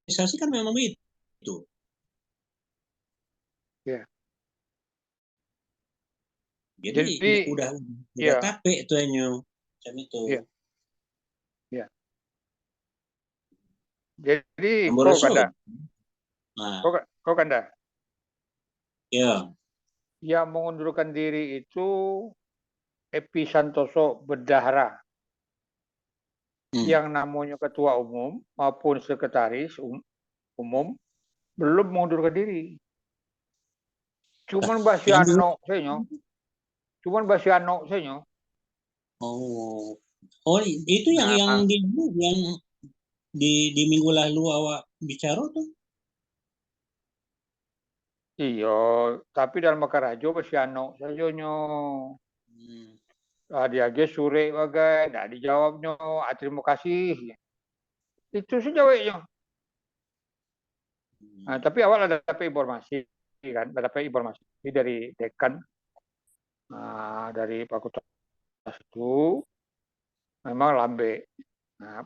organisasi kan memang begitu. Ya. Jadi udah ya. capek tuh macam itu. Ya. Ya. Jadi Boleh kok Kanda, Nah, kok Kanda, ya. yang mengundurkan diri itu Epi Santoso Bendahara, yang namanya ketua umum maupun sekretaris umum belum mengundurkan diri. Cuman Basiano saja. Oh, itu yang di minggu lalu awak bicara tuh. Iya, tapi dalam Makarajo Basiano saja nyo. Dia sore bagai, tidak dijawabnya. Terima kasih. Itu saja weknya. Tapi awal ada dapat informasi kan, dapat informasi dari dekan, dari fakultas itu memang lambe.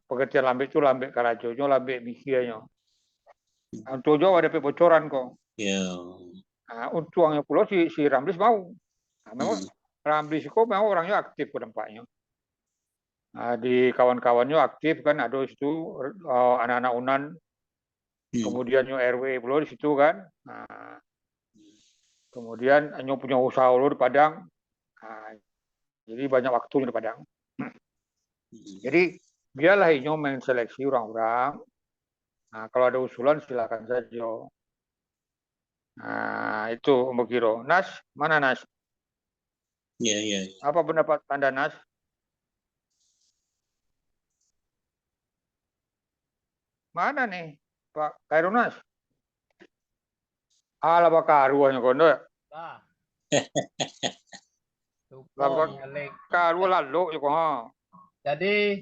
Pengertian lambe itu lambe Karajonya, lambe mikirnya. Untuk jauh ada bocoran kok. Ya. Untuk uangnya pulau si Ramlis mau. Memang Ramlis kok memang orangnya aktif nampaknya. Di kawan-kawannya aktif kan, ada di situ anak-anak UNAN, kemudian RW pulau di situ kan. Kemudian hanya punya usaha di Padang. Jadi banyak waktu di Padang. Jadi biarlah ini menseleksi orang-orang. Kalau ada usulan silakan saja. Itu Mbak Kiro. Nas, mana Nas? Ya. Apa pendapat Anda, Nas? Mana nih Pak Khairul, Nas? Ala Pak Karuanya kondo ya. Karu lalu ya kok. Jadi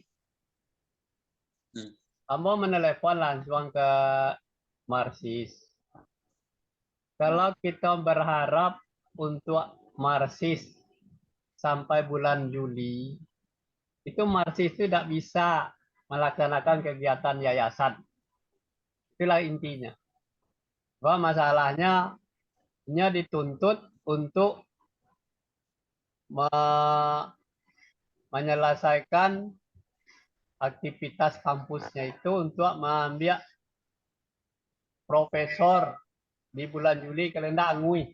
kamu menelepon langsung ke Marsis. Kalau kita berharap untuk Marsis sampai bulan Juli, itu Marsis tidak bisa melaksanakan kegiatan yayasan. Itulah intinya. Bahwa masalahnya dituntut untuk menyelesaikan aktivitas kampusnya itu untuk mengambil profesor di bulan Juli kalenda angui.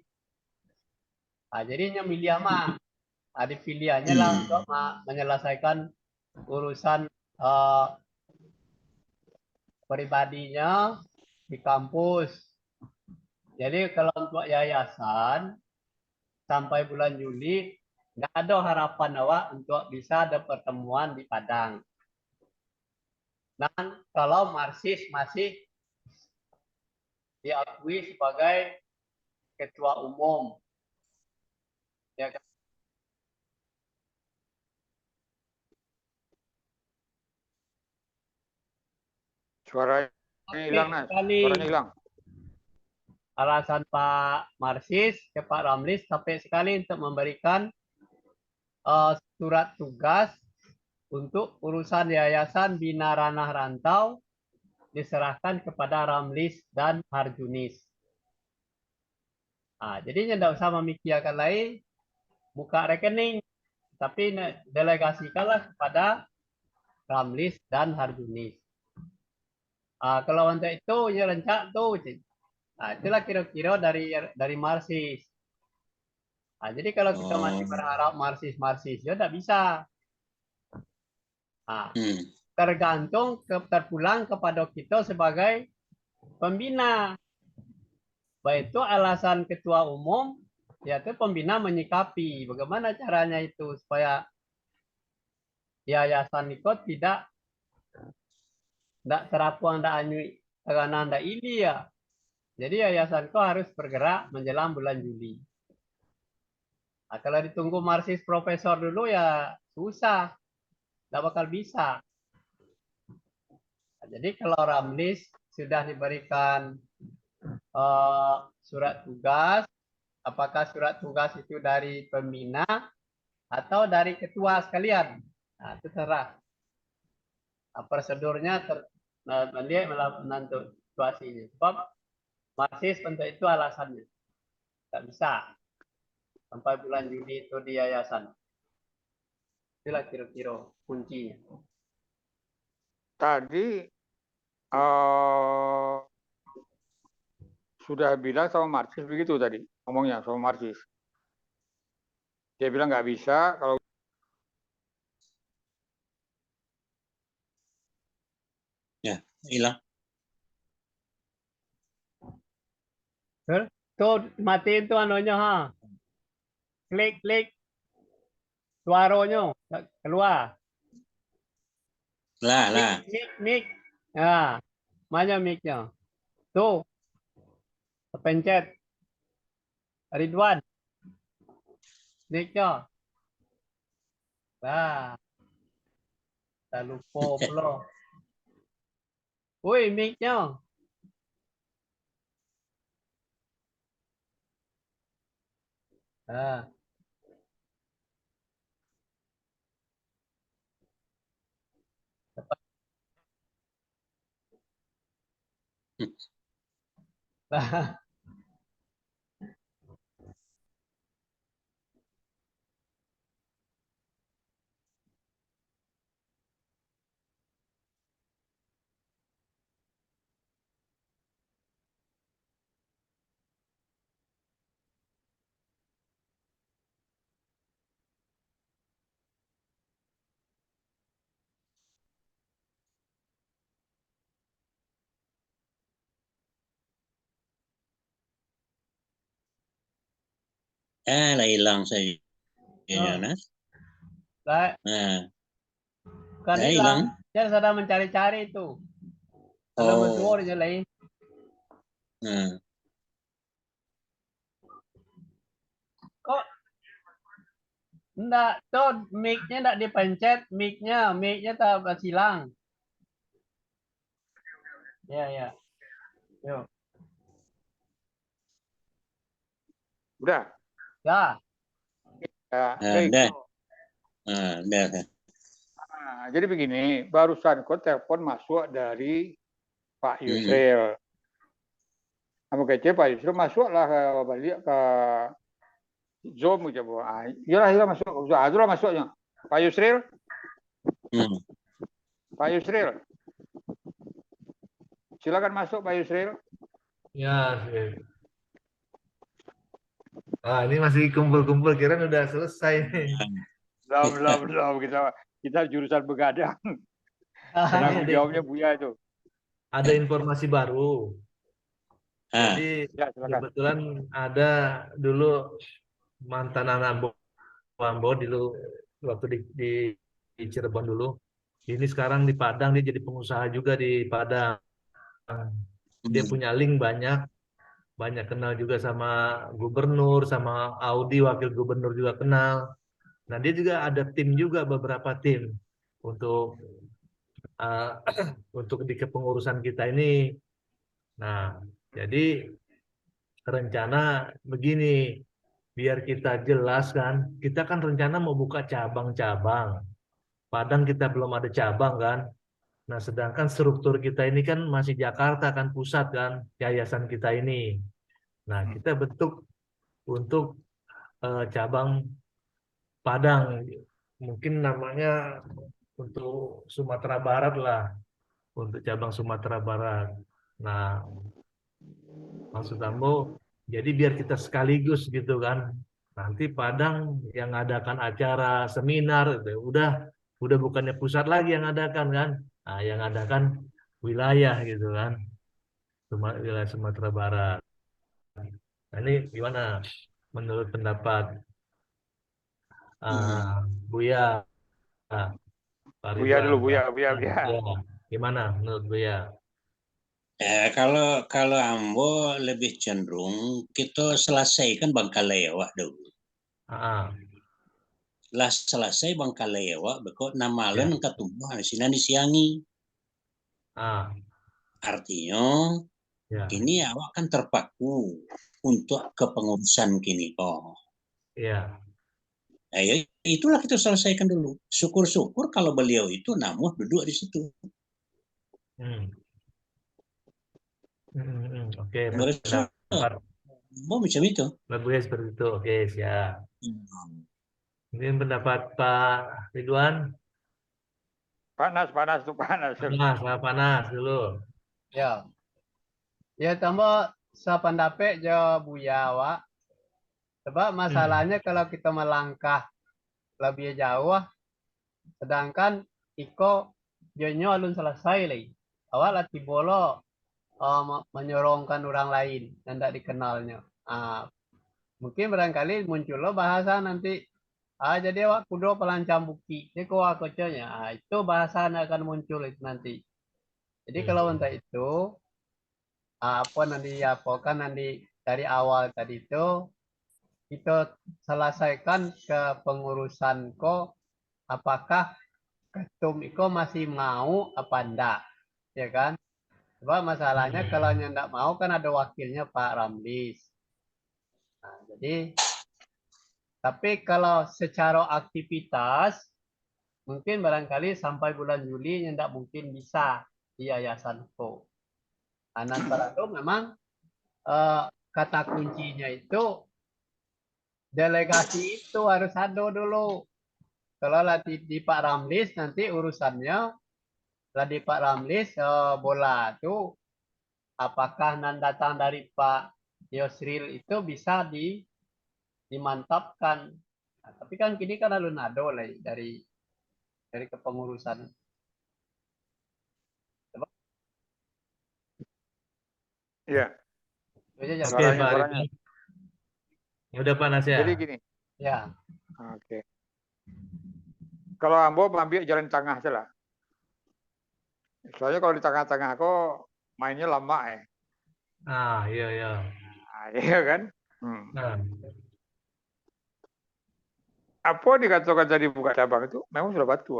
Jadinya milih mah dipilihannya lah untuk menyelesaikan urusan pribadinya di kampus. Jadi kalau untuk yayasan sampai bulan Juli nggak ada harapan awak untuk bisa ada pertemuan di Padang. Dan kalau Marsis masih diakui sebagai ketua umum, ya kan? Suaranya hilang, Nas. Suaranya hilang. Alasan Pak Marsis ke Pak Ramlis sampai sekali untuk memberikan surat tugas untuk urusan yayasan Bina Ranah Rantau diserahkan kepada Ramlis dan Harjunis. Jadinya tidak usah memikirkan lain, buka rekening, tapi delegasikanlah kepada Ramlis dan Harjunis. Kalau untuk itu ya rencana tuh, itulah kira-kira dari Marsis. Jadi kalau kita masih berharap Marsis ya tidak bisa. Tergantung terpulang kepada kita sebagai pembina. Baik itu alasan ketua umum, yaitu pembina menyikapi bagaimana caranya itu supaya yayasan itu tidak terapuang karena anda ini ya. Jadi yayasan itu harus bergerak menjelang bulan Juli. Kalau ditunggu Marsis profesor dulu ya susah, tidak bakal bisa. Jadi kalau Ramlis sudah diberikan surat tugas, apakah surat tugas itu dari pembina atau dari ketua sekalian, itu terserah. Prosedurnya dia menentu. situasinya. Sebab Marsis untuk itu alasannya. Nggak bisa sampai bulan Juni itu di yayasan. Itulah kira-kira kuncinya. Tadi sudah bilang sama Marsis begitu tadi, ngomongnya sama Marsis. Dia bilang nggak bisa kalau hilang. Tuh matiin tuh anunya ha. Klik suaranya keluar. Lah. Mic. Nah, mana mic-nya? Tuh, pencet. Ridwan. Mic-nya. Nah, tak lupa pula. Woi, mic-nya. Ah. Nah, Lah hilang saya. Oh. Nas. lah, Nah, kan dah hilang. hilang. Dia sedang mencari-cari itu. Kalau Oh. dia lain. Nah, Kok enggak, tuh mic-nya enggak dipencet, mic-nya tak hilang. Ya. Yuk. udah. Dah. Ya, dah. Dah. Nah, jadi begini, barusan kok telepon masuk dari Pak Yusril. Kamu kece Pak Yusril masuklah ke balik ke Zoom gitu. Iyalah masuk. Itulah masuknya. Pak Yusril. Pak Yusril. Silakan masuk Pak Yusril. Ya, ini masih kumpul-kumpul, kirain udah selesai nih. Belum. Kita jurusan begadang. Penanggung jawabnya Buya itu. Ada informasi baru. Jadi Ya, silakan. kebetulan ada dulu mantan anak Bambo dulu waktu di Cirebon dulu. Ini sekarang di Padang, dia jadi pengusaha juga di Padang. Dia punya link banyak kenal juga sama gubernur, sama Audi wakil gubernur juga kenal. Nah, dia juga ada tim juga, beberapa tim untuk untuk di kepengurusan kita ini. Nah, jadi rencana begini, biar kita jelas kan, kita kan rencana mau buka cabang-cabang. Padang kita belum ada cabang kan. Nah, sedangkan struktur kita ini kan masih Jakarta kan, pusat kan, yayasan kita ini. Nah, kita bentuk untuk cabang Padang. Mungkin namanya untuk Sumatera Barat lah, untuk cabang Sumatera Barat. Nah, maksud Ambo, jadi biar kita sekaligus gitu kan. Nanti Padang yang ngadakan acara seminar, udah bukannya pusat lagi yang ngadakan kan. Nah, yang ngadakan wilayah gitu kan, wilayah Sumatera Barat. Nah, ini gimana menurut pendapat Buya? Pak Buya Ridwan, dulu, Buya. Ya, gimana menurut Buya? Kalau Ambo lebih cenderung kita selesaikan Bangkalewak dulu. Lah selesai Bangkalewak, bekok nama Ya. len ketemu sini disiangi. Artinya Ya. ini awak kan terpaku untuk kepengurusan kini kok. Ya. Nah, ya, itulah kita selesaikan dulu. Syukur-syukur kalau beliau itu namuh duduk di situ. Oke, Menurut saya, pendapat macam itu. bagusnya seperti itu. Oke, siap. Hmm. Mungkin pendapat Pak Ridwan. Panas, panas tuh panas. Panas, Pak panas dulu. Ya, ya tambah sependapat jo Buya, Wak. Sebab masalahnya kalau kita melangkah lebih jauh, sedangkan iko jonyo alun selesai lagi. Awak latih bolo menyorongkan orang lain yang tidak dikenalnya. Mungkin barangkali muncul lo bahasa nanti. Jadi awak kudo pelancam buki. Ini kau koconya. Itu bahasa yang akan muncul itu nanti. Jadi kalau untuk itu, apa nanti apa kan nanti dari awal tadi itu kita selesaikan ke pengurusan kok apakah ketum itu masih mau apa enggak, ya kan? Sebab masalahnya kalau enggak mau kan ada wakilnya Pak Ramlis. Nah, jadi tapi kalau secara aktivitas mungkin barangkali sampai bulan Juli enggak mungkin bisa di Yayasan Ko. Antara itu memang kata kuncinya itu delegasi itu harus ada dulu. Kalau di Pak Ramlis nanti urusannya lah di Pak Ramlis bola itu apakah nan datang dari Pak Yosril itu bisa dimantapkan. Nah, tapi kan kini kan alun ado lah dari kepengurusan. Iya. Oke, Suaranya, Pak suaranya. Ridwan. Udah panas ya? Jadi gini. ya. Oke. Kalau Ambo ambil jalan tengah aja lah. Soalnya kalau di tengah-tengah aku mainnya lama ya. Iya, iya. Nah, iya kan? Nah, Apa dikatakan tadi buka cabang itu memang sudah batu.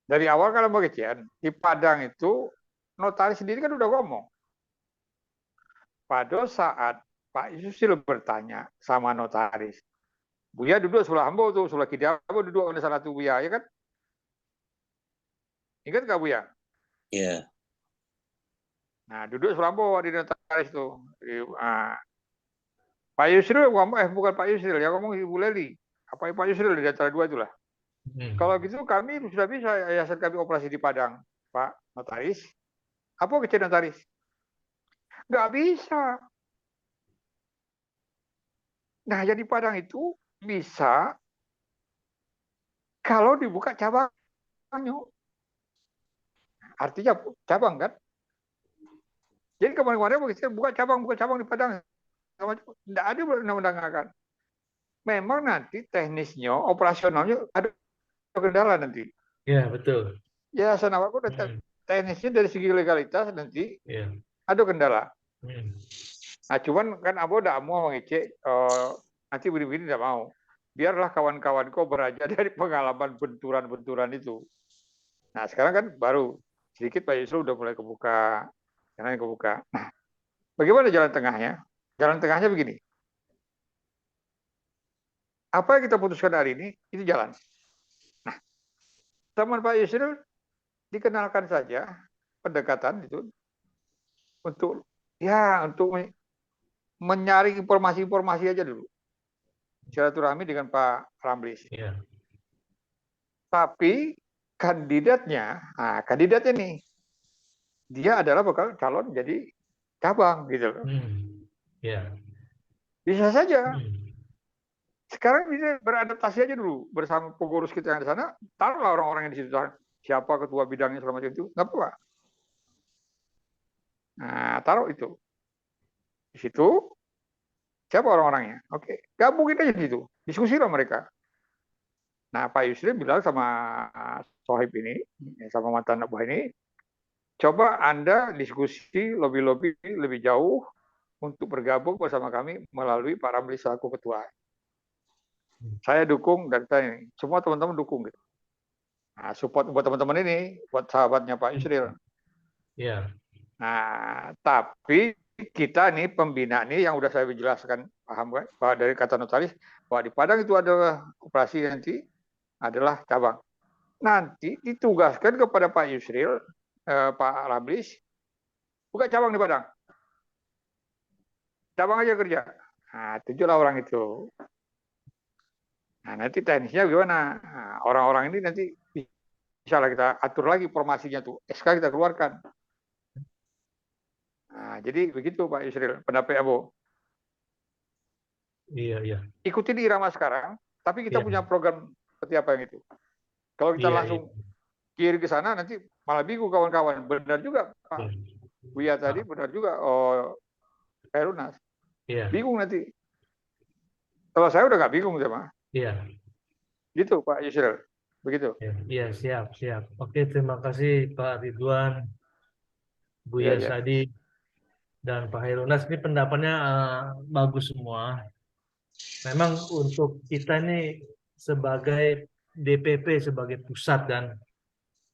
Dari awal kalau mau kecian, di Padang itu notaris sendiri kan udah ngomong. Pada saat Pak Yusril bertanya sama notaris, Buya duduk sebelah Ambo tuh, sebelah kiri Ambo duduk pada salah satu Buya, ya kan? Ingat nggak Buya? Iya. Nah, duduk sebelah Ambo di notaris tuh. Pak Yusril ngomong, bukan Pak Yusril, ya ngomong Ibu Leli. Apa Pak Yusril di antara dua itulah. Kalau gitu kami sudah bisa yayasan kami operasi di Padang, Pak Notaris. Apa kecil notaris? Nggak bisa. Nah, jadi Padang itu bisa kalau dibuka cabangnya. Artinya cabang kan? Jadi kemarin-kemarin buka cabang di Padang. Tidak ada undang-undang kan. Memang nanti teknisnya, operasionalnya ada kendala nanti. ya betul. Ya, aku teknisnya dari segi legalitas nanti ada kendala. Nah, cuman kan Abo udah mau ngecek, nanti begini tidak mau. Biarlah kawan-kawanku belajar dari pengalaman benturan-benturan itu. Nah, sekarang kan baru sedikit Pak Yusril udah mulai kebuka, jalan kebuka. Nah, bagaimana jalan tengahnya? Jalan tengahnya begini. Apa yang kita putuskan hari ini, itu jalan. Nah, teman Pak Yusril dikenalkan saja pendekatan itu untuk menyaring informasi-informasi aja dulu. Silaturahmi dengan Pak Ramlis. Yeah. Tapi kandidatnya nih, dia adalah bakal calon jadi cabang gitu loh. Yeah. Bisa saja. Sekarang bisa beradaptasi aja dulu bersama pengurus kita yang di sana. Taruhlah orang-orang yang di situ, siapa ketua bidangnya selama itu, nggak apa-apa. Nah, taruh itu di situ. Siapa orang-orangnya? Oke, gabungin aja di situ. Diskusilah mereka. Nah, Pak Yusril bilang sama Sohib ini, sama mantan anak buah ini, coba Anda diskusi lebih jauh untuk bergabung bersama kami melalui Pak Ramli selaku ketua. Saya dukung dan semua teman-teman dukung gitu. Nah, support buat teman-teman ini, buat sahabatnya Pak Yusril. Yeah. Nah, tapi kita nih pembina nih yang udah saya jelaskan, paham kan? Bahwa dari kata notaris, bahwa di Padang itu ada operasi nanti adalah cabang. Nanti ditugaskan kepada Pak Yusril, Pak Ramlis, buka cabang di Padang. Cabang aja kerja. Nah, tunjuklah orang itu. Nah, nanti teknisnya gimana? Nah, orang-orang ini nanti bisa lah kita atur lagi formasinya tuh. SK kita keluarkan. Nah, jadi begitu Pak Yusril, pendapat Abo. Iya, iya. Ikutin irama sekarang, tapi kita Iya. punya program seperti apa yang itu. Kalau kita Iya, langsung kiri ke sana, nanti malah bingung kawan-kawan. Benar juga Pak iya. Buya tadi, benar juga oh, Herunas. Iya, Bingung nanti. Kalau saya udah nggak bingung sama. iya. Gitu Pak Yusril. Begitu. Iya, siap, siap. Oke, terima kasih Pak Ridwan, Buya Iya, iya. Sadi, dan Pak Hairunas. Ini pendapatnya bagus semua. Memang untuk kita ini sebagai DPP, sebagai pusat, dan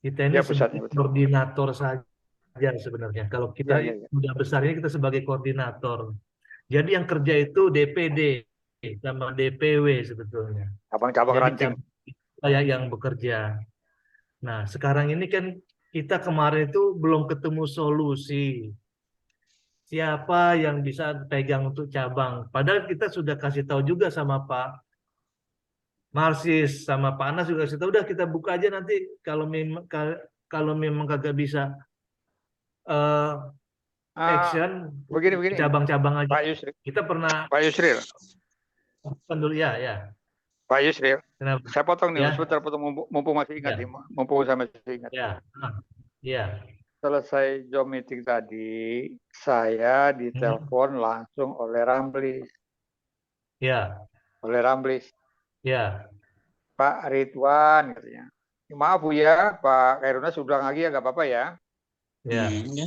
kita ini Ya, pusatnya, sebagai betul. koordinator saja sebenarnya. Kalau kita Iya, iya, iya. udah besar ini kita sebagai koordinator. Jadi yang kerja itu DPD sama DPW sebetulnya. Cabang-cabang Jadi ranting. saya yang bekerja. Nah, sekarang ini kan kita kemarin itu belum ketemu solusi. Siapa yang bisa pegang untuk cabang? Padahal kita sudah kasih tahu juga sama Pak Marsis, sama Pak Anas juga kasih tahu. Udah kita buka aja nanti kalau memang kagak bisa action Begini. cabang-cabang aja. Pak Yusril. Kita pernah Pak Yusril. dulu ya. Pak Yusril. Kenapa? Saya potong nih, Ya. sebentar potong mumpung masih ingat Ya. nih, mumpung saya masih ingat. Ya. Ya. Selesai Zoom meeting tadi, saya ditelepon langsung oleh Ramlis. Ya. Oleh Ramlis. Ya. Pak Ridwan katanya. Maaf Bu ya, Pak Kairuna sudah lagi ya, nggak apa-apa ya. Ya. Ya.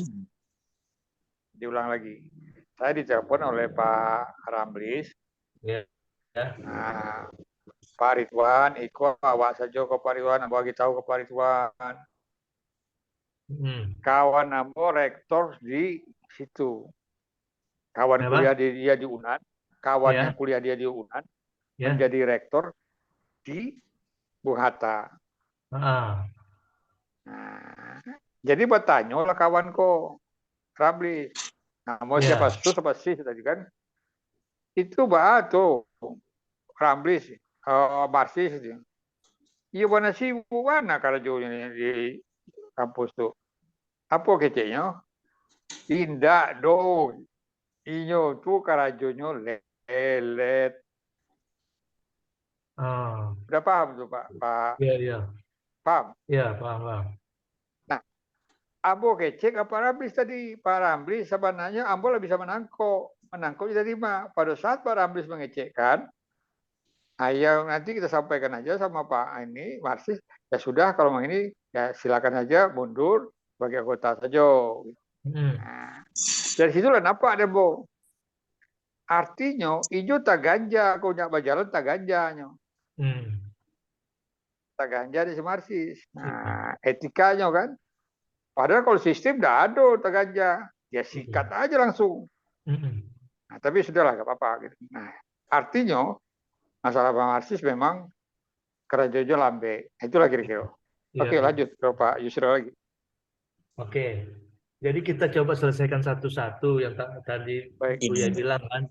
Diulang lagi. Saya ditelepon oleh Pak Ramlis. Ya. Nah, Pak Ridwan, ikut awak saja ke Pak Ridwan, bagi tahu ke Pak Ridwan. Kawan Ambo rektor di situ. Kawan Kenapa? kuliah dia di UNAN, kawannya Ya. kuliah dia di UNAN, Ya. menjadi rektor di Bung Hatta. Ah. Nah, jadi bertanya lah kawanku Ramli. Nah, mau Ya. siapa sih tadi kan? Itu tuh Ramli, Marsis. Iya mana sih mana kalau di kampus tuh. Apa kecenya? Indah dong. Inyo tuh karajonyo lelet. Udah paham tuh Pak? Iya. Paham? Iya, paham. Nah, Ambo kecek apa Ramlis tadi? Pak Ramlis sebenarnya Ambo lah bisa menangkok jadi mah. Pada saat Pak Ramlis mengecekkan, ayo nanti kita sampaikan aja sama Pak ini Marsis. Ya sudah kalau ini ya silakan aja mundur sebagai anggota saja. Nah, dari situlah nampak ada Bo. Artinya ijo tak ganja, kau nyak berjalan tak ganjanya. Tak ganja di Marsis. Nah, etikanya kan. Padahal kalau sistem dah ada tak ganja, ya sikat aja langsung. Nah, tapi sudahlah gak apa-apa. Gitu. Nah, artinya masalah Pak Marsis memang kerajaan lambe. Itulah kira-kira. Oke, lanjut ke Pak Yusril lagi. Oke. Jadi kita coba selesaikan satu-satu yang tadi Buya bilang kan.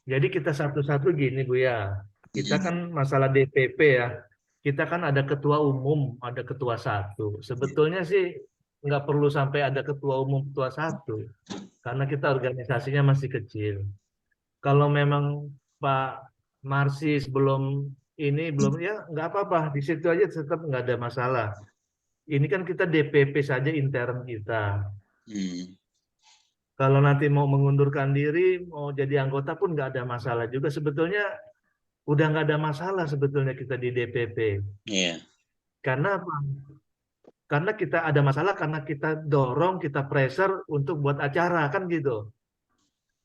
Jadi kita satu-satu gini Buya. Kita kan masalah DPP ya. Kita kan ada ketua umum, ada ketua satu. Sebetulnya sih nggak perlu sampai ada ketua umum, ketua satu. Karena kita organisasinya masih kecil. Kalau memang Pak Marsis belum ya nggak apa-apa. Di situ aja tetap nggak ada masalah. Ini kan kita DPP saja intern kita. Kalau nanti mau mengundurkan diri, mau jadi anggota pun nggak ada masalah juga. Sebetulnya udah nggak ada masalah sebetulnya kita di DPP. Iya. Karena apa? Karena kita ada masalah karena kita dorong, kita pressure untuk buat acara kan gitu.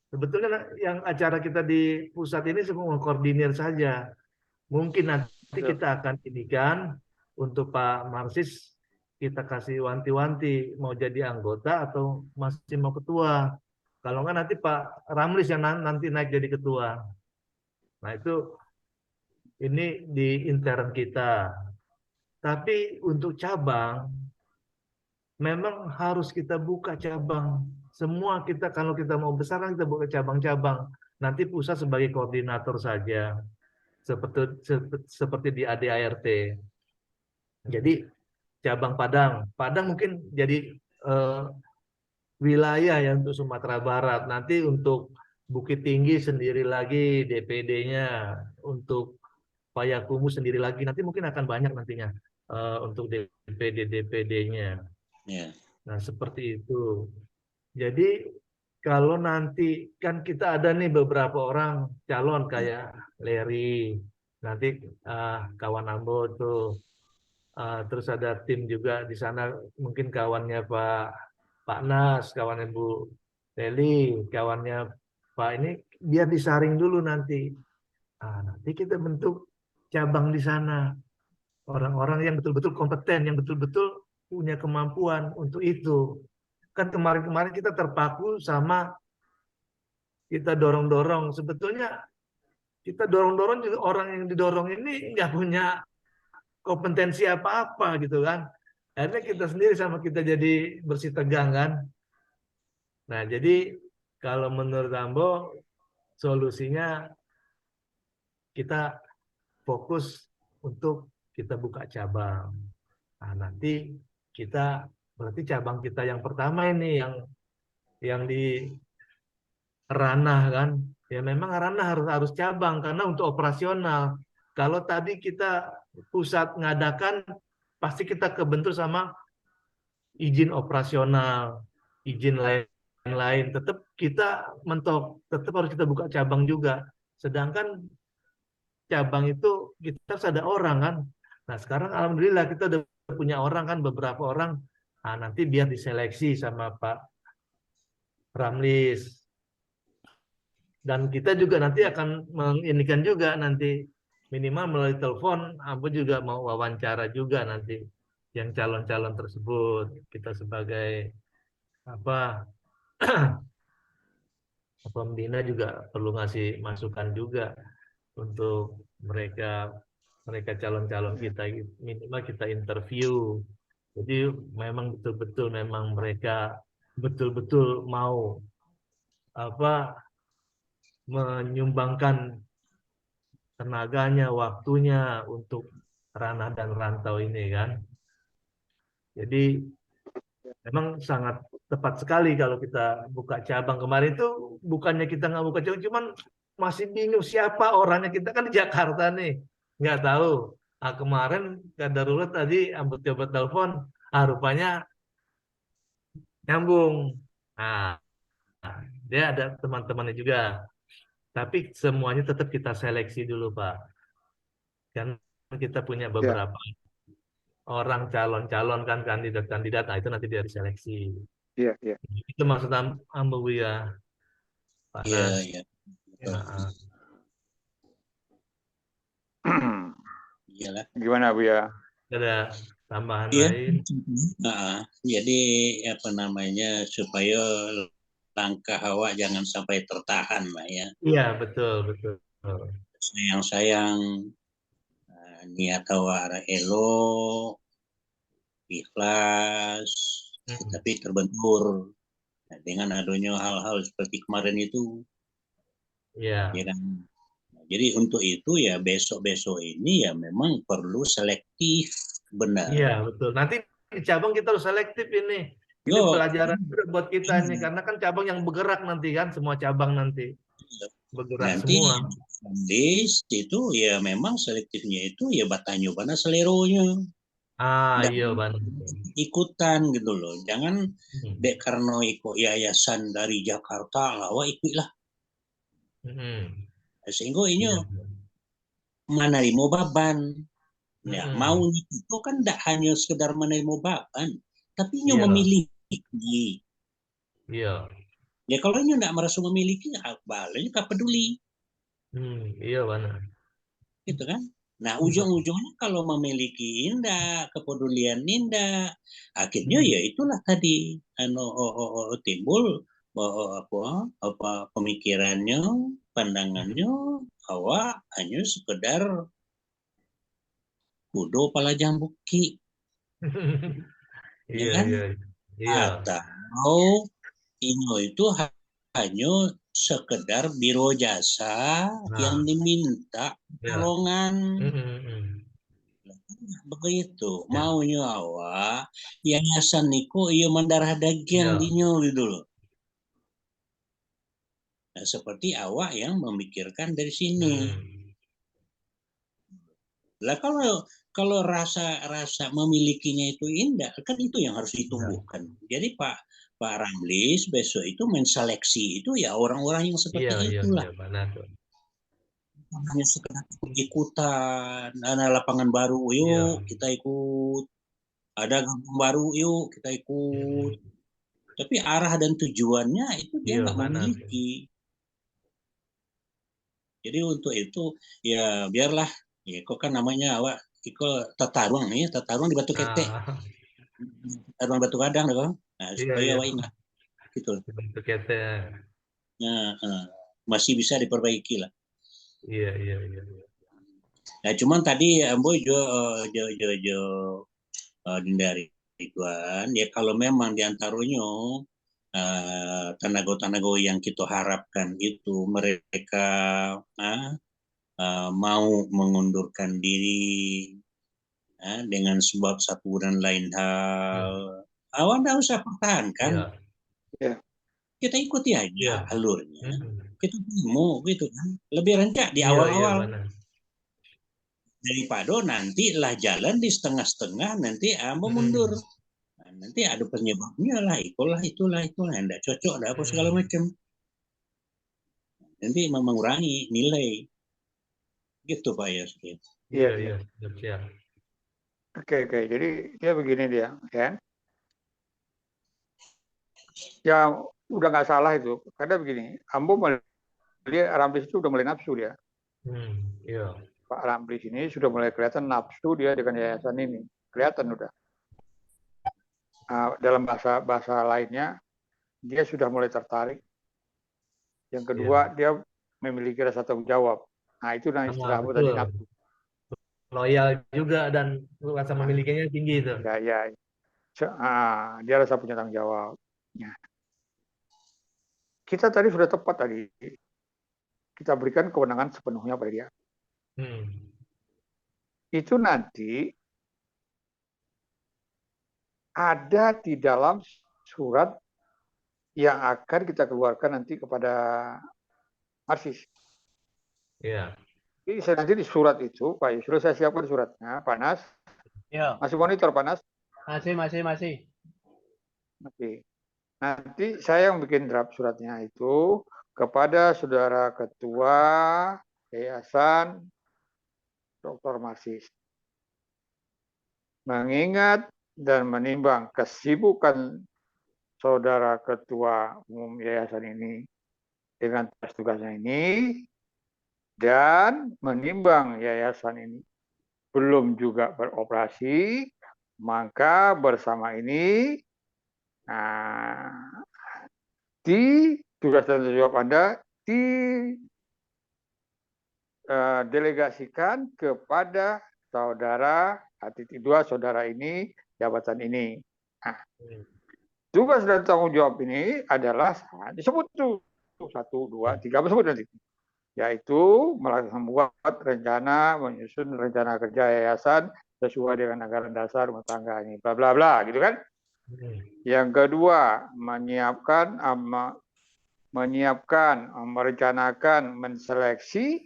Sebetulnya yang acara kita di pusat ini semua koordinir saja. Mungkin nanti kita akan indikan untuk Pak Marsis kita kasih wanti-wanti mau jadi anggota atau masih mau ketua. Kalau nggak nanti Pak Ramlis yang nanti naik jadi ketua. Nah itu ini di intern kita. Tapi untuk cabang memang harus kita buka cabang Semua kita kalau kita mau besar kan kita buka cabang-cabang. Nanti pusat sebagai koordinator saja, seperti di ADART. Jadi cabang Padang mungkin jadi wilayah ya untuk Sumatera Barat. Nanti untuk Bukit Tinggi sendiri lagi DPD-nya, untuk Payakumbuh sendiri lagi. Nanti mungkin akan banyak nantinya untuk DPD-nya. Ya. Nah, seperti itu. Jadi kalau nanti kan kita ada nih beberapa orang calon kayak Larry, nanti kawan Ambo tuh, terus ada tim juga di sana, mungkin kawannya Pak Nas, kawannya Bu Leli, kawannya Pak ini, biar disaring dulu nanti. Nanti kita bentuk cabang di sana, orang-orang yang betul-betul kompeten, yang betul-betul punya kemampuan untuk itu. Kan kemarin-kemarin kita terpaku sama kita dorong-dorong. Sebetulnya kita dorong-dorong juga, orang yang didorong ini nggak punya kompetensi apa-apa gitu kan. Akhirnya kita sendiri sama kita jadi bersih tegang kan. Nah, jadi kalau menurut Ambo solusinya kita fokus untuk kita buka cabang. Nah, nanti kita berarti cabang kita yang pertama ini yang di ranah kan. Ya memang ranah harus cabang karena untuk operasional. Kalau tadi kita pusat ngadakan pasti kita kebentur sama izin operasional, izin lain-lain. Tetap kita mentok, tetap harus kita buka cabang juga. Sedangkan cabang itu kita harus ada orang kan. Nah sekarang alhamdulillah kita udah punya orang kan, beberapa orang. Nah, nanti biar diseleksi sama Pak Ramlis. Dan kita juga nanti akan menginikan juga nanti minimal melalui telepon, Ambo juga mau wawancara juga nanti yang calon-calon tersebut. Kita sebagai apa pembina juga perlu ngasih masukan juga untuk mereka calon-calon kita, minimal kita interview. Jadi memang betul-betul memang mereka betul-betul mau menyumbangkan tenaganya, waktunya untuk ranah dan rantau ini kan. Jadi memang sangat tepat sekali kalau kita buka cabang. Kemarin itu bukannya kita nggak buka cabang, cuman masih bingung siapa orangnya. Kita kan di Jakarta nih, nggak tahu. Kemarin Darurat tadi Ambo coba telepon, rupanya nyambung. Nah, dia ada teman-temannya juga. Tapi semuanya tetap kita seleksi dulu, Pak. Kan kita punya beberapa orang calon-calon kan, kandidat-kandidat, nah itu nanti dia diseleksi. Iya, iya. Itu maksud Ambo ya, Pak Nas. Iya. Iyalah. Gimana Bu ya? Ada tambahan Iya. lain? Jadi apa namanya, supaya langkah awak jangan sampai tertahan lah ya. Iya, betul. Sayang-sayang niat awak elok, ikhlas, tapi terbentur dengan adanya hal-hal seperti kemarin itu. Iya. Ya kan? Jadi untuk itu ya besok-besok ini ya memang perlu selektif, benar. Iya, betul. Nanti di cabang kita harus selektif ini. Ini pelajaran buat kita nih, karena kan cabang yang bergerak nanti kan, semua cabang nanti bergerak nanti semua. list itu ya memang selektifnya itu ya batanyo mana seleronya. Iya Bang. Ikutan gitu loh. Jangan dek karena ikut yayasan dari Jakarta lawa ikutlah. Sehingga ini menerima beban. Ya, mau itu kan tidak hanya sekedar menerima beban, tapi nyo memiliki. Iya. Ya kalau nyo tidak merasa memiliki, balanya tak peduli. Iya benar. Gitu kan? Nah ujung-ujungnya kalau memiliki indah, kepedulian indah, akhirnya ya itulah tadi timbul apa pemikirannya, pandangannya, awak hanya sekedar kudo pala jambuki. Iya, kan? iya. Atau Inyo itu hanya sekedar biro jasa yang Nah, diminta ya. tolongan. Begitu. Ya. Maunya awak, yayasan niku iya mendarah daging Ya. dinyo gitu loh. Nah, seperti awak yang memikirkan dari sini. Lah kalau rasa memilikinya itu indah, kan itu yang harus ditumbuhkan. Jadi Pak Ramlis besok itu menseleksi itu ya orang-orang yang seperti Iya, itulah. benar tuh. Hanya sekedar ikutan, ada lapangan baru, yuk kita ikut. Ada kampung baru, yuk kita ikut. Tapi arah dan tujuannya itu dia nggak Benar. memiliki. Jadi untuk itu ya biarlah, ya kok kan namanya awak Iko tatarung nih, tatarung di Batu Ketek, tatarung Batu Kadang dong. Nah, supaya awak ingat gitu. Batu Ketek. Nah, masih bisa diperbaiki lah. Iya. Nah, cuman tadi Ambo jo dari Tuan, ya kalau memang diantaranya tenaga-tenaga yang kita harapkan itu mereka mau mengundurkan diri dengan sebab satu dan lain hal, awak tidak usah pertahankan. Kita ikuti aja alurnya. Kita mau gitu kan. Lebih rencana di awal-awal. Daripada nantilah jalan di setengah-setengah, nanti mau mundur. Nah, nanti ada penyebabnya lah, itulah, tidak cocok, ada apa segala macam. Nanti mengurangi nilai. Gitu Pak Yos. Iya. Siap. Oke. Jadi dia begini dia, ya. Ya udah nggak salah itu. Karena begini, Ambo melihat Ramlis itu udah mulai nafsu dia. Iya. Pak Ramlis ini sudah mulai kelihatan nafsu dia dengan yayasan ini. Kelihatan udah. Dalam bahasa lainnya, dia sudah mulai tertarik. Yang kedua, dia memiliki rasa tanggung jawab. Nah, itu yang istilah Ambo tadi nafsu. Loyal juga dan rasa memilikinya tinggi itu. Ya. Dia rasa punya tanggung jawab. Ya. Kita tadi sudah tepat tadi. Kita berikan kewenangan sepenuhnya pada dia. Itu nanti ada di dalam surat yang akan kita keluarkan nanti kepada Marsis. Iya. Jadi nanti di surat itu, Pak Yusril, saya siapkan suratnya. Panas. Ya. Masih monitor Panas? Masih. Oke. Nanti saya yang bikin draft suratnya itu kepada Saudara Ketua Yayasan Dr. Marsis. Mengingat dan menimbang kesibukan Saudara Ketua Umum Yayasan ini dengan tugas-tugasnya ini, dan menimbang yayasan ini belum juga beroperasi, maka bersama ini di tugas dan tanggung jawab Anda didelegasikan kepada saudara titik 2 saudara ini, jabatan ini. Nah, tugas dan tanggung jawab ini adalah disebut tuh 1, 2, 3 disebut nanti. Yaitu membuat rencana, menyusun rencana kerja yayasan sesuai dengan anggaran dasar rumah tangga ini, bla bla bla, gitu kan? Yang kedua, merencanakan, menseleksi,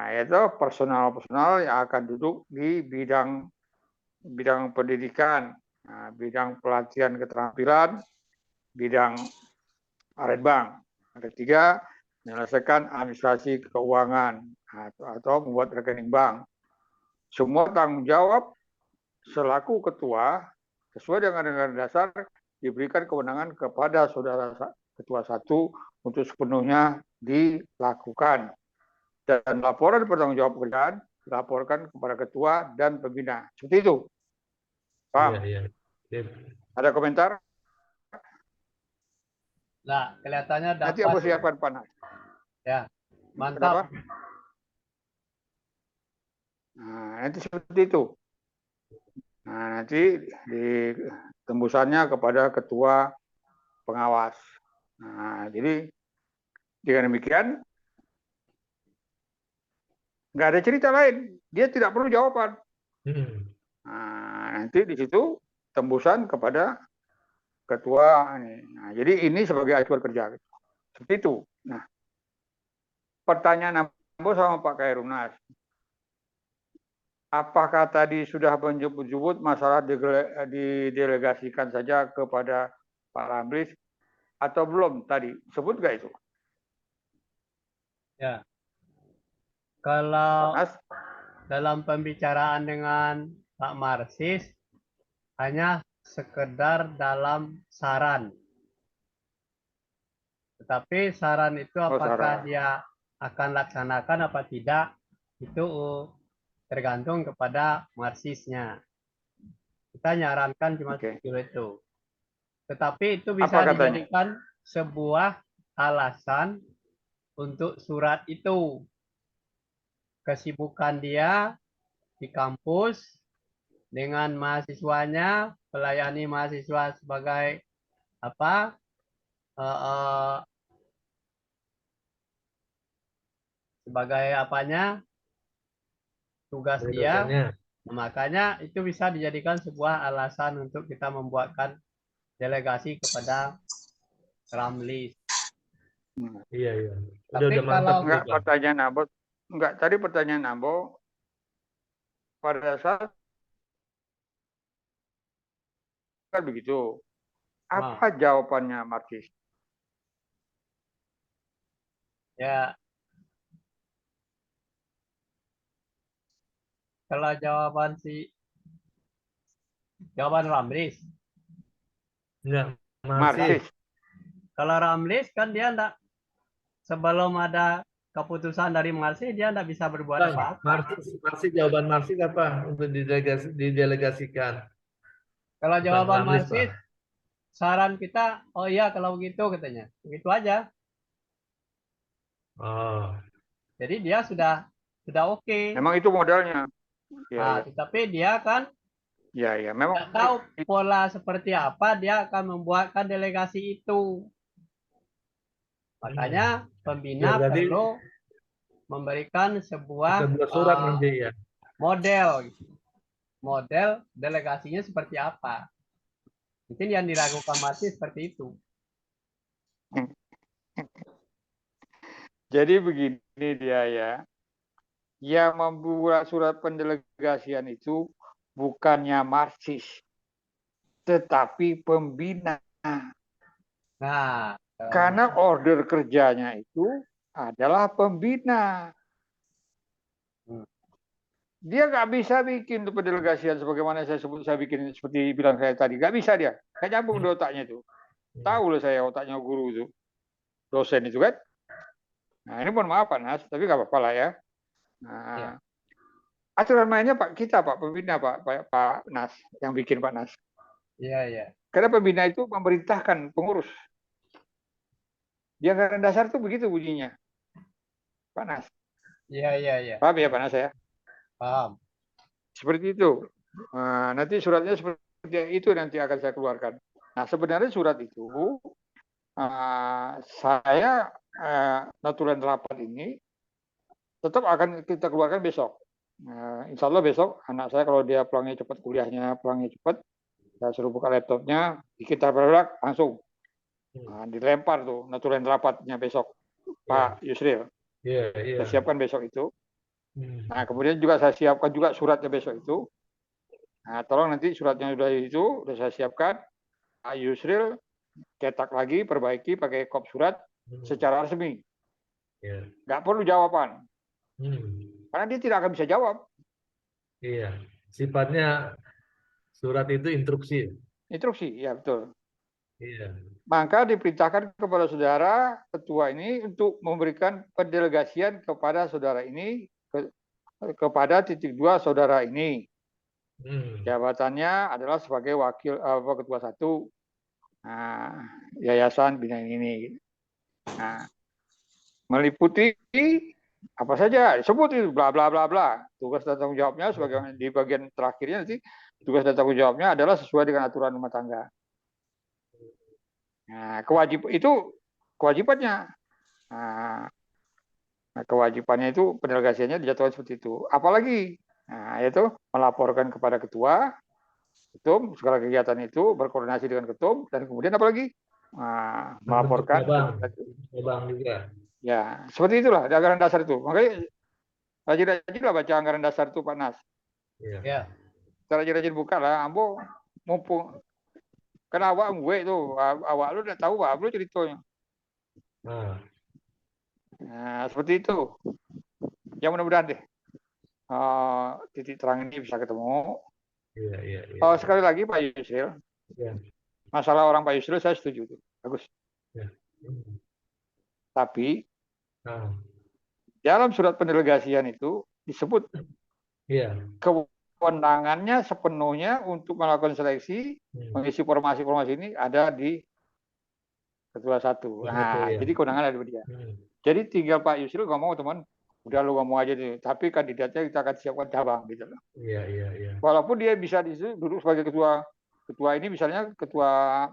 yaitu personal yang akan duduk di bidang pendidikan, bidang pelatihan keterampilan, bidang arenbang. Yang ketiga, menyelesaikan administrasi keuangan atau membuat rekening bank. Semua tanggung jawab selaku ketua sesuai dengan anggaran dasar diberikan kewenangan kepada saudara ketua 1 untuk sepenuhnya dilakukan. Dan laporan pertanggungjawab pekerjaan dilaporkan kepada ketua dan pembina. Seperti itu. Paham? Iya. Ada komentar? Nah, kelihatannya dapat. Nanti aku siapkan Panas. Ya, mantap. Kenapa? Nanti seperti itu. Nanti di tembusannya kepada ketua pengawas. Nah, jadi dengan demikian nggak ada cerita lain, dia tidak perlu jawaban. Nah, nanti di situ tembusan kepada ketua ini. Nah, jadi ini sebagai acuan kerja seperti itu. Nah, pertanyaan Ambo sama Pak Khairunnas, apakah tadi sudah menyebut masalah didelegasikan saja kepada Pak Ramlis atau belum tadi? Sebut nggak itu? Ya. Kalau dalam pembicaraan dengan Pak Marsis hanya sekedar dalam saran. Tetapi saran itu apakah dia akan laksanakan apa tidak itu tergantung kepada Marsisnya. Kita nyarankan cuma itu. Tetapi itu bisa dijadikan sebuah alasan untuk surat itu. Kesibukan dia di kampus dengan mahasiswanya, melayani mahasiswa sebagai apa? Sebagai apanya? Tugas dia. Makanya itu bisa dijadikan sebuah alasan untuk kita membuatkan delegasi kepada Ramlis. Iya, iya. Tapi udah mantap. Enggak, pertanyaan Ambo. Enggak, tadi pertanyaan Ambo pada saat kan begitu. Apa jawabannya Marsis? Ya. Kalau jawaban Ramlis. Enggak, Marsis. Kalau Ramlis kan dia enggak, sebelum ada keputusan dari Marsis dia enggak bisa berbuat apa-apa. Marsis jawaban Marsis apa untuk didelegasikan? Kalau jawaban Marsis, saran kita, oh iya kalau begitu katanya, begitu aja. Oh. Jadi dia sudah oke. Memang itu modalnya. Ya, tetapi dia kan memang tidak tahu pola seperti apa dia akan membuatkan delegasi itu. Makanya pembina perlu memberikan sebuah surat nanti ya. Model delegasinya seperti apa. Mungkin yang diragukan Marsis seperti itu. Jadi begini dia ya. Yang membuat surat pendelegasian itu bukannya Marsis, tetapi pembina. Nah, karena order kerjanya itu adalah pembina. Dia nggak bisa bikin tuh pendelegasian sebagaimana saya bikin seperti bilang saya tadi. Nggak bisa dia. Nggak nyambung di otaknya itu. Tahu loh saya otaknya guru itu. Dosen itu kan. Nah ini mohon maaf Pak Nas, tapi nggak apa-apa lah ya. Nah, aturan mainnya Pak pembina Pak Nas yang bikin Pak Nas. Iya. Karena pembina itu memerintahkan pengurus. Di anggaran dasar itu begitu bunyinya, Pak Nas. Iya. Paham ya Pak Nas ya? Paham. Seperti itu. Nah, nanti suratnya seperti itu nanti akan saya keluarkan. Nah sebenarnya surat itu saya notulen rapat ini tetap akan kita keluarkan besok. Insya Allah besok anak saya kalau dia pulangnya cepat cepat, saya suruh buka laptopnya, kita berak langsung dilempar tuh notulen rapatnya besok Pak Yusril. Saya siapkan besok itu. Nah kemudian juga saya siapkan juga suratnya besok itu. Nah tolong nanti suratnya sudah saya siapkan. Pak Yusril cetak lagi, perbaiki pakai kop surat secara resmi. Nggak perlu jawaban. Karena dia tidak akan bisa jawab. Iya, sifatnya surat itu instruksi. Instruksi, ya betul. Iya. Maka diperintahkan kepada saudara ketua ini untuk memberikan pendelegasian kepada saudara ini kepada titik 2 saudara ini. Jabatannya adalah sebagai wakil ketua 1 yayasan bina ini. Nah, meliputi apa saja, sebut itu bla bla bla bla. Tugas dan tanggung jawabnya sebagai di bagian terakhirnya nanti tugas dan tanggung jawabnya adalah sesuai dengan aturan rumah tangga. Nah, kewajibannya. Nah, kewajibannya itu pendelegasiannya dijadwalkan seperti itu. Apalagi, yaitu melaporkan kepada ketua, ketum segala kegiatan itu, berkoordinasi dengan ketum, dan kemudian apalagi melaporkan. Cabang juga. Ya, seperti itulah di anggaran dasar itu. Makanya rajin-rajin lah baca anggaran dasar itu Pak Nas. Ya. Kita rajin-rajin buka lah, ambo mumpung. Kan awak gue itu, awak lu udah tahu Pak, lu ceritanya. Nah, seperti itu. Ya mudah-mudahan deh titik terang ini bisa ketemu. Sekali lagi Pak Yusril, masalah orang Pak Yusril saya setuju tuh, bagus. Tapi dalam surat pendelegasian itu disebut kewenangannya sepenuhnya untuk melakukan seleksi, mengisi formasi-formasi ini ada di ketua satu. Jadi kewenangan ada di dia. Jadi tinggal Pak Yusril ngomong teman, udah lu ngomong aja nih, tapi kandidatnya kita akan siapkan cabang gitu loh. Walaupun dia bisa duduk sebagai ketua ini misalnya ketua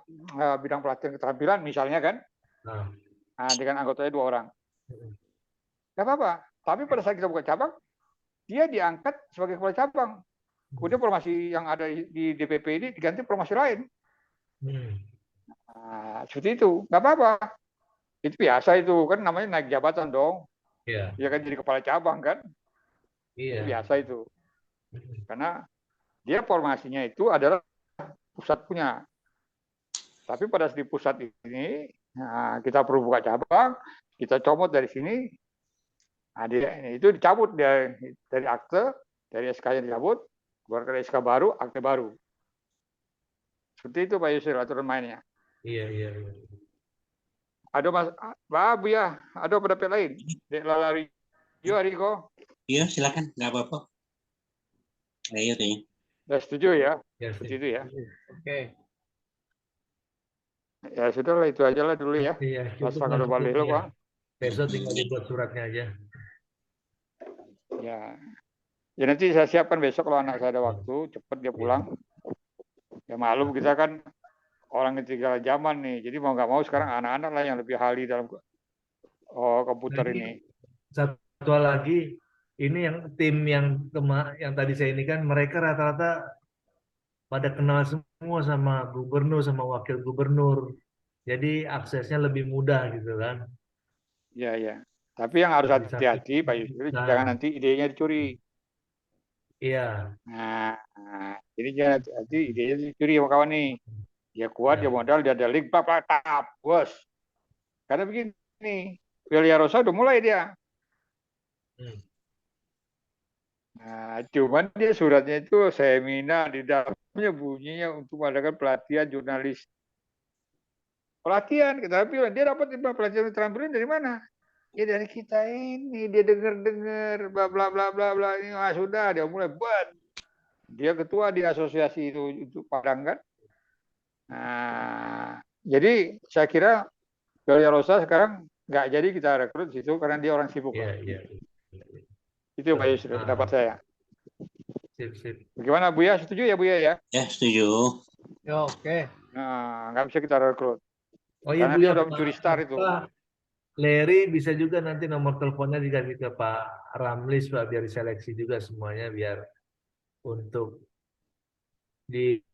bidang pelatihan keterampilan misalnya kan, dengan anggotanya 2 orang, nggak apa-apa. Tapi pada saat kita buka cabang, dia diangkat sebagai kepala cabang. Kemudian formasi yang ada di DPP ini diganti formasi lain. Seperti itu, nggak apa-apa. Itu biasa itu kan namanya naik jabatan dong. Dia kan jadi kepala cabang kan. Itu biasa itu. Karena dia formasinya itu adalah pusat punya. Tapi pada di pusat ini kita perlu buka cabang, kita comot dari sini. Itu dicabut dari akte, dari SK-nya dicabut, keluarkan SK baru, akte baru. Seperti itu Pak Yusril aturan mainnya. Iya. Ada Mas, Mbak Buya, ada pendapat lain? Dek Lalari, yuk Ariko. Iya, silakan, nggak apa-apa. Ayo tanya. Ya setuju ya? Seperti itu ya. Oke. Ya sudah lah, itu aja lah dulu ya. Masa kalau balik lo Pak. Besok tinggal dibuat suratnya aja. Ya nanti saya siapkan besok kalau anak saya ada waktu, cepat dia pulang. Ya maklum kita kan orang ketinggalan zaman nih, jadi mau nggak mau sekarang anak-anak lah yang lebih ahli dalam komputer ini. Satu lagi, ini yang tim yang tadi saya ini kan mereka rata-rata pada kenal semua sama gubernur sama wakil gubernur, jadi aksesnya lebih mudah gitu kan. Iya. Tapi yang harus hati-hati Pak Yusril, jangan nanti idenya dicuri. Iya. Nah, jadi jangan nanti idenya dicuri sama kawan nih. Dia kuat, dia modal, dia ada link, tap, bos. Karena begini, Wilya Rosa udah mulai dia. Nah, cuman dia suratnya itu seminar, di dalamnya bunyinya untuk mengadakan pelatihan jurnalis. Pelatihan, kita bilang, dia dapat pelatihan keterampilan dari mana? Ya dari kita ini, dia dengar, bla bla bla bla bla. Ini sudah, dia mulai buat. Dia ketua di asosiasi itu Padang kan. Nah, jadi saya kira Wilya Rosa sekarang nggak jadi kita rekrut situ karena dia orang sibuk. Iya. Itu Pak Yusril pendapat saya. Sip. Bagaimana Buya? Setuju ya Buya ya? Ya, setuju. Ya, oke. Nah, nggak bisa kita rekrut. Oh iya Karena Buya, dia udah mencuri star itu. Larry bisa juga nanti nomor teleponnya dikasih ke Pak Ramlis Pak, biar diseleksi juga semuanya biar untuk di